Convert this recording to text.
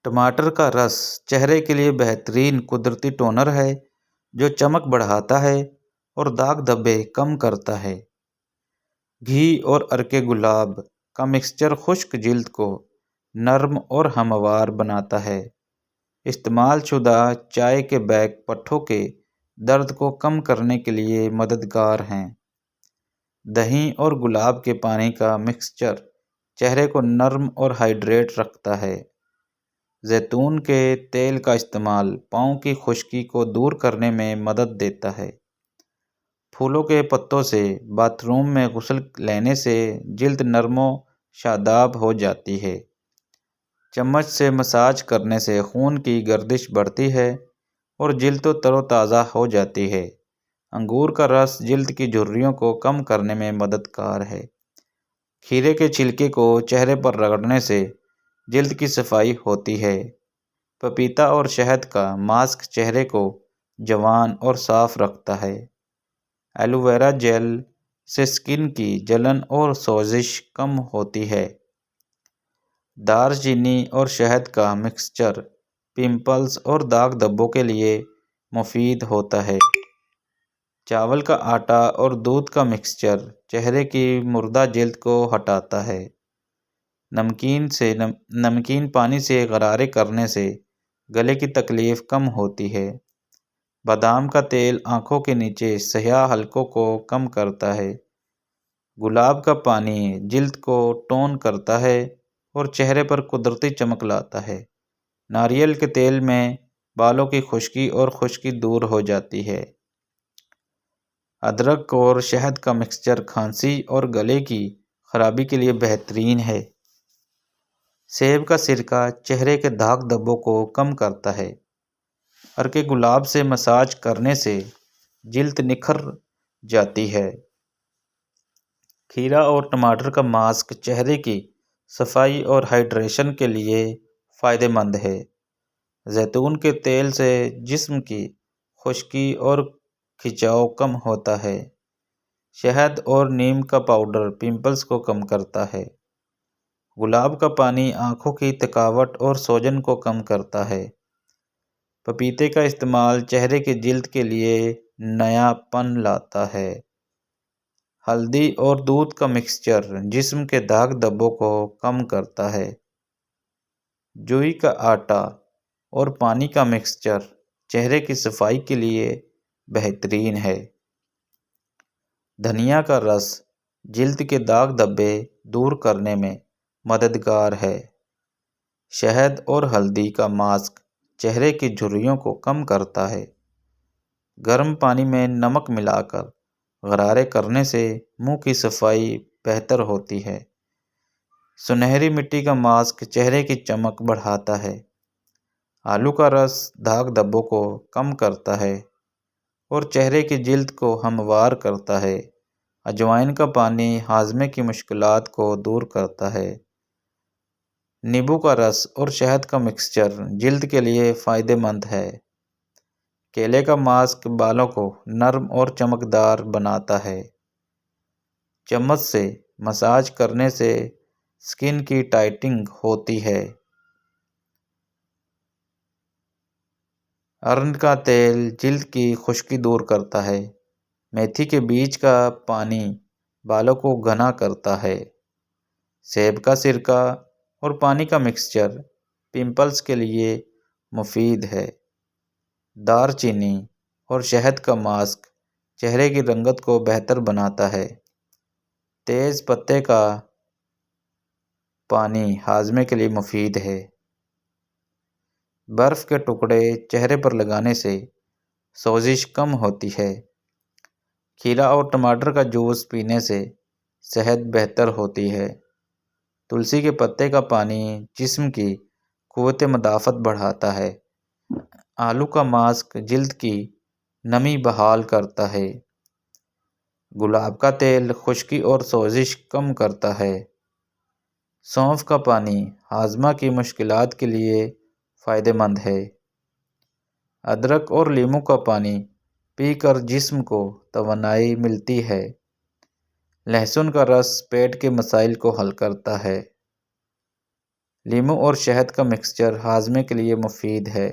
ٹماٹر کا رس چہرے کے لیے بہترین قدرتی ٹونر ہے جو چمک بڑھاتا ہے اور داغ دھبے کم کرتا ہے۔ گھی اور عرق گلاب کا مکسچر خشک جلد کو نرم اور ہموار بناتا ہے۔ استعمال شدہ چائے کے بیگ پٹھوں کے درد کو کم کرنے کے لیے مددگار ہیں۔ دہی اور گلاب کے پانی کا مکسچر چہرے کو نرم اور ہائیڈریٹ رکھتا ہے۔ زیتون کے تیل کا استعمال پاؤں کی خشکی کو دور کرنے میں مدد دیتا ہے۔ پھولوں کے پتوں سے باتھ روم میں غسل لینے سے جلد نرم و شاداب ہو جاتی ہے۔ چمچ سے مساج کرنے سے خون کی گردش بڑھتی ہے اور جلد تر و تازہ ہو جاتی ہے۔ انگور کا رس جلد کی جھریوں کو کم کرنے میں مددگار ہے۔ کھیرے کے چھلکے کو چہرے پر رگڑنے سے جلد کی صفائی ہوتی ہے۔ پپیتا اور شہد کا ماسک چہرے کو جوان اور صاف رکھتا ہے۔ ایلو ویرا جیل سے سکن کی جلن اور سوزش کم ہوتی ہے۔ دار چینی اور شہد کا مکسچر پمپلز اور داغ دھبوں کے لیے مفید ہوتا ہے۔ چاول کا آٹا اور دودھ کا مکسچر چہرے کی مردہ جلد کو ہٹاتا ہے۔ نمکین پانی سے غرارے کرنے سے گلے کی تکلیف کم ہوتی ہے۔ بادام کا تیل آنکھوں کے نیچے سیاہ حلقوں کو کم کرتا ہے۔ گلاب کا پانی جلد کو ٹون کرتا ہے اور چہرے پر قدرتی چمک لاتا ہے۔ ناریل کے تیل میں بالوں کی خشکی اور خشکی دور ہو جاتی ہے۔ ادرک اور شہد کا مکسچر کھانسی اور گلے کی خرابی کے لیے بہترین ہے۔ سیب کا سرکہ چہرے کے داغ دھبوں کو کم کرتا ہے۔ عرق گلاب سے مساج کرنے سے جلد نکھر جاتی ہے۔ کھیرا اور ٹماٹر کا ماسک چہرے کی صفائی اور ہائیڈریشن کے لیے فائدہ مند ہے۔ زیتون کے تیل سے جسم کی خشکی اور کھچاؤ کم ہوتا ہے۔ شہد اور نیم کا پاؤڈر پمپلز کو کم کرتا ہے۔ گلاب کا پانی آنکھوں کی تھکاوٹ اور سوجن کو کم کرتا ہے۔ پپیتے کا استعمال چہرے کی جلد کے لیے نیا پن لاتا ہے۔ ہلدی اور دودھ کا مکسچر جسم کے داغ دھبوں کو کم کرتا ہے۔ جوئی کا آٹا اور پانی کا مکسچر چہرے کی صفائی کے لیے بہترین ہے۔ دھنیا کا رس جلد کے داغ دھبے دور کرنے میں مددگار ہے۔ شہد اور ہلدی کا ماسک چہرے کی جھریوں کو کم کرتا ہے۔ گرم پانی میں نمک ملا کر غرارے کرنے سے منہ کی صفائی بہتر ہوتی ہے۔ سنہری مٹی کا ماسک چہرے کی چمک بڑھاتا ہے۔ آلو کا رس داغ دھبوں کو کم کرتا ہے اور چہرے کی جلد کو ہموار کرتا ہے۔ اجوائن کا پانی ہاضمے کی مشکلات کو دور کرتا ہے۔ نیبو کا رس اور شہد کا مکسچر جلد کے لیے فائدہ مند ہے۔ کیلے کا ماسک بالوں کو نرم اور چمکدار بناتا ہے۔ چمچ سے مساج کرنے سے سکن کی ٹائٹنگ ہوتی ہے۔ ارنڈ کا تیل جلد کی خشکی دور کرتا ہے۔ میتھی کے بیج کا پانی بالوں کو گھنا کرتا ہے۔ سیب کا سرکہ اور پانی کا مکسچر پمپلز کے لیے مفید ہے۔ دار چینی اور شہد کا ماسک چہرے کی رنگت کو بہتر بناتا ہے۔ تیز پتے کا پانی ہاضمے کے لیے مفید ہے۔ برف کے ٹکڑے چہرے پر لگانے سے سوزش کم ہوتی ہے۔ کھیرا اور ٹماٹر کا جوس پینے سے صحت بہتر ہوتی ہے۔ تلسی کے پتے کا پانی جسم کی قوت مدافعت بڑھاتا ہے۔ آلو کا ماسک جلد کی نمی بحال کرتا ہے۔ گلاب کا تیل خشکی اور سوزش کم کرتا ہے۔ سونف کا پانی ہاضمہ کی مشکلات کے لیے فائدہ مند ہے۔ ادرک اور لیموں کا پانی پی کر جسم کو توانائی ملتی ہے۔ لہسن کا رس پیٹ کے مسائل کو حل کرتا ہے۔ لیموں اور شہد کا مکسچر ہاضمے کے لیے مفید ہے۔